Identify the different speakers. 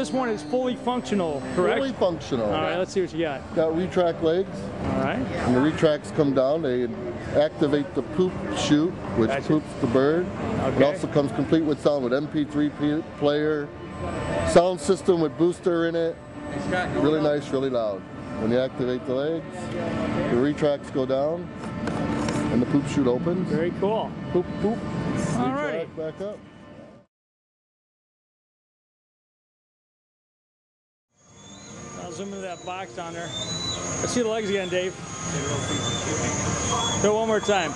Speaker 1: this one is fully functional, correct?
Speaker 2: Fully functional.
Speaker 1: All right, let's see what you got.
Speaker 2: Got retract legs.
Speaker 1: All right.
Speaker 2: When the retracts come down, they activate the poop chute, which poops the bird. It also comes complete with sound with MP3 player, sound system with booster in it. Really nice, really loud. When you activate the legs, the retracts go down, and the poop chute opens.
Speaker 1: Very cool.
Speaker 2: Poop, poop.
Speaker 1: All right.
Speaker 2: Back up.
Speaker 1: I'll zoom into that box down there. Let's see the legs again, Dave. Do it one more time.